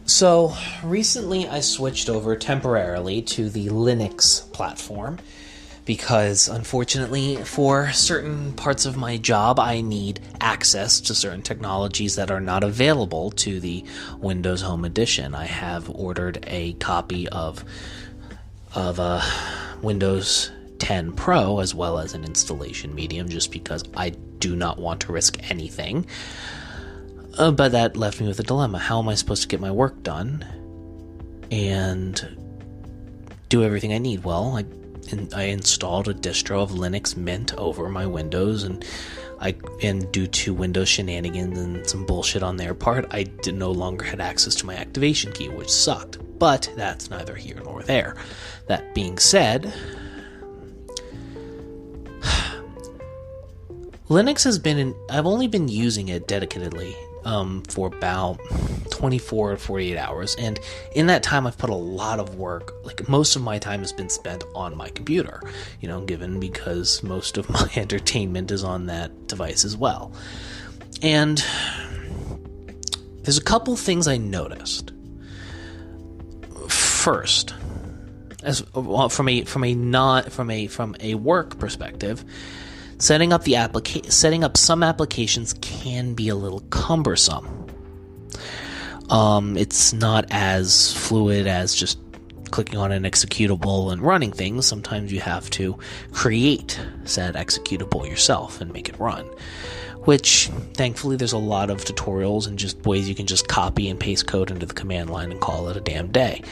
So, recently I switched over temporarily to the Linux platform because, unfortunately, for certain parts of my job, I need access to certain technologies that are not available to the Windows Home Edition. I have ordered a copy of Windows 10 Pro as well as an installation medium just because I do not want to risk anything. But that left me with a dilemma. How am I supposed to get my work done and do everything I need? Well, I installed a distro of Linux Mint over my Windows, and due to Windows shenanigans and some bullshit on their part, I no longer had access to my activation key, which sucked. But that's neither here nor there. That being said, Linux has been I've only been using it dedicatedly for about 24 to 48 hours, and in that time I've put a lot of work, like most of my time has been spent on my computer, given because most of my entertainment is on that device as well. And there's a couple things I noticed. First, as from a work perspective, setting up some applications can be a little cumbersome. It's not as fluid as just clicking on an executable and running things. Sometimes you have to create said executable yourself and make it run, which thankfully there's a lot of tutorials and just ways you can just copy and paste code into the command line and call it a damn day.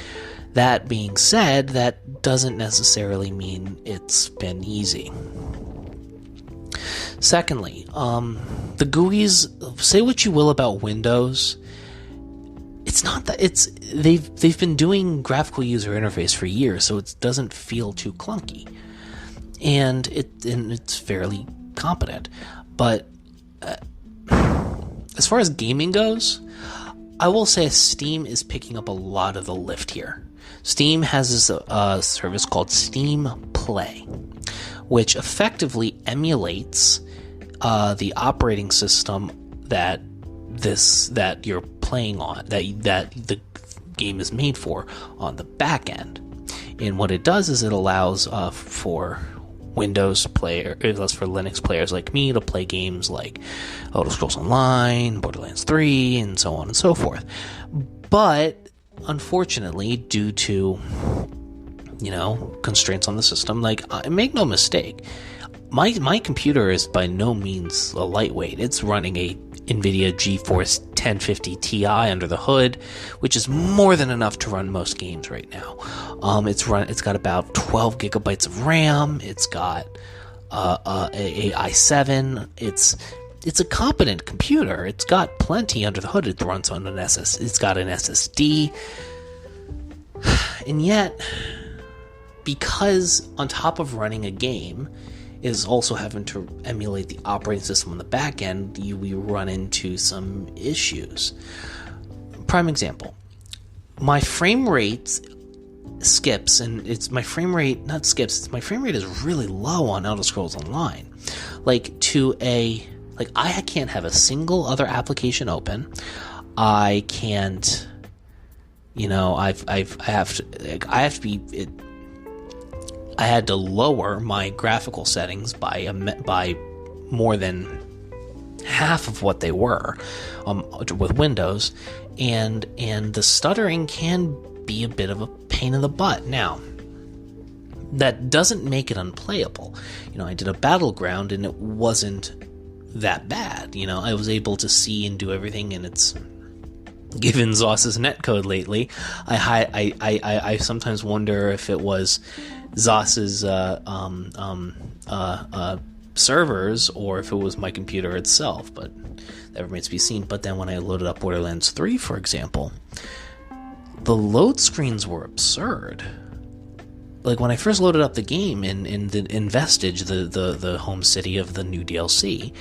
That being said, that doesn't necessarily mean it's been easy. Secondly, the GUIs, say what you will about Windows, it's not that they've been doing graphical user interface for years, so it doesn't feel too clunky, and it's fairly competent. But as far as gaming goes, I will say Steam is picking up a lot of the lift here. Steam has this service called Steam Play, which effectively emulates the operating system that you're playing on, that the game is made for on the back end. And what it does is it allows for Linux players like me to play games like Elder Scrolls Online, Borderlands 3, and so on and so forth. But unfortunately, due to constraints on the system, make no mistake, my computer is by no means a lightweight. It's running a NVIDIA GeForce 1050 Ti under the hood, which is more than enough to run most games right now. It's got about 12 gigabytes of RAM. It's got a i7. It's a competent computer. It's got plenty under the hood. It runs on it's got an SSD. And yet, because on top of running a game is also having to emulate the operating system on the back end, we run into some issues. Prime example, my frame rate skips, and my frame rate is really low on Elder Scrolls Online. I can't have a single other application open. I can't, I had to lower my graphical settings by more than half of what they were with Windows, and the stuttering can be a bit of a pain in the butt. Now, that doesn't make it unplayable. I did a battleground and it wasn't that bad. I was able to see and do everything, and it's given Zoss's netcode lately. I sometimes wonder if it was Zoss's servers or if it was my computer itself, but that remains to be seen. But then when I loaded up Borderlands 3, for example, the load screens were absurd. When I first loaded up the game in Vestige, the home city of the new DLC,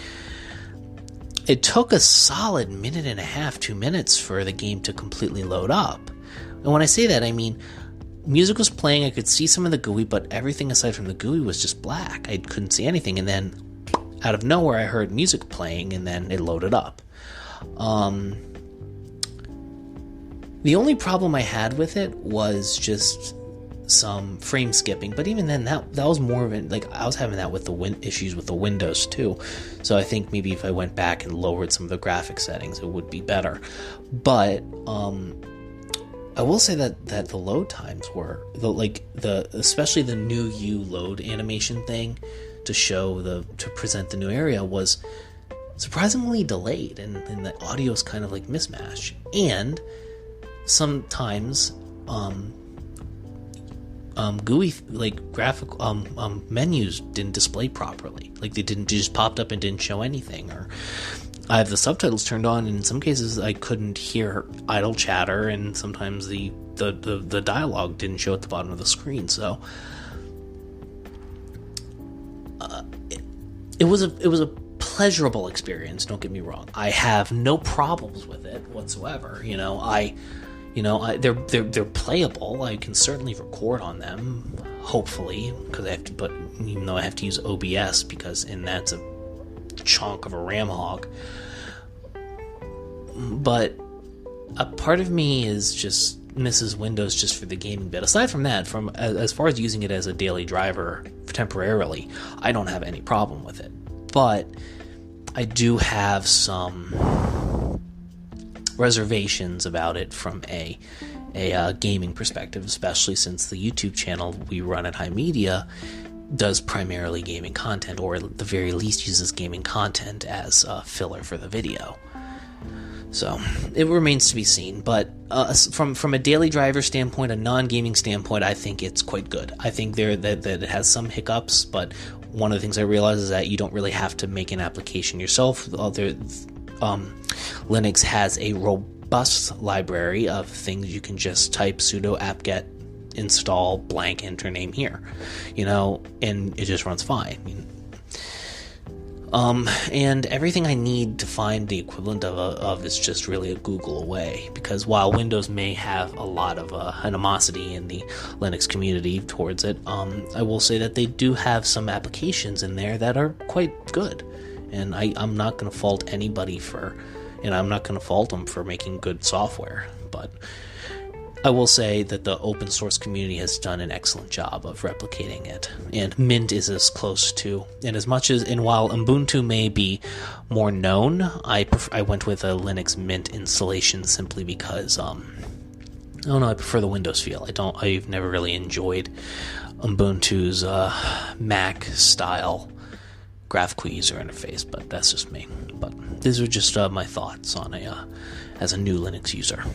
it took a solid minute and a half, 2 minutes for the game to completely load up. And when I say that, I mean, music was playing, I could see some of the GUI, but everything aside from the GUI was just black. I couldn't see anything, and then out of nowhere I heard music playing, and then it loaded up. The only problem I had with it was just some frame skipping, but even then, that was more of it. Like, I was having that with the issues with the Windows too, so I think maybe if I went back and lowered some of the graphic settings, it would be better. But I will say that the load times were especially the new U load animation thing to present the new area was surprisingly delayed, and the audio is kind of like mismatched, and sometimes GUI graphic menus didn't display properly. Like, they just popped up and didn't show anything, or I have the subtitles turned on, and in some cases I couldn't hear idle chatter, and sometimes the dialogue didn't show at the bottom of the screen. So it was a pleasurable experience. Don't get me wrong. I have no problems with it whatsoever. They're playable. I can certainly record on them, hopefully, because I have to. But even though I have to use OBS, and that's a chunk of a RAM hog. But a part of me is just misses Windows just for the gaming bit. Aside from that, as far as using it as a daily driver temporarily, I don't have any problem with it. But I do have some reservations about it from a gaming perspective, especially since the YouTube channel we run at HIMedia does primarily gaming content, or at the very least uses gaming content as filler for the video. So it remains to be seen, but from a daily driver standpoint, a non-gaming standpoint, I think it's quite good. I think that it has some hiccups, but one of the things I realize is that you don't really have to make an application yourself. Linux has a robust library of things you can just type sudo apt-get install blank, enter name here, and it just runs fine. And everything I need to find the equivalent of is just really a Google away, because while Windows may have a lot of animosity in the Linux community towards it, I will say that they do have some applications in there that are quite good, and I'm not going to fault anybody I'm not going to fault them for making good software, but I will say that the open source community has done an excellent job of replicating it, and Mint is as close to, and while Ubuntu may be more known, I went with a Linux Mint installation simply because I prefer the Windows feel. I've never really enjoyed Ubuntu's Mac style graphical user interface, but that's just me. But these are just my thoughts on as a new Linux user.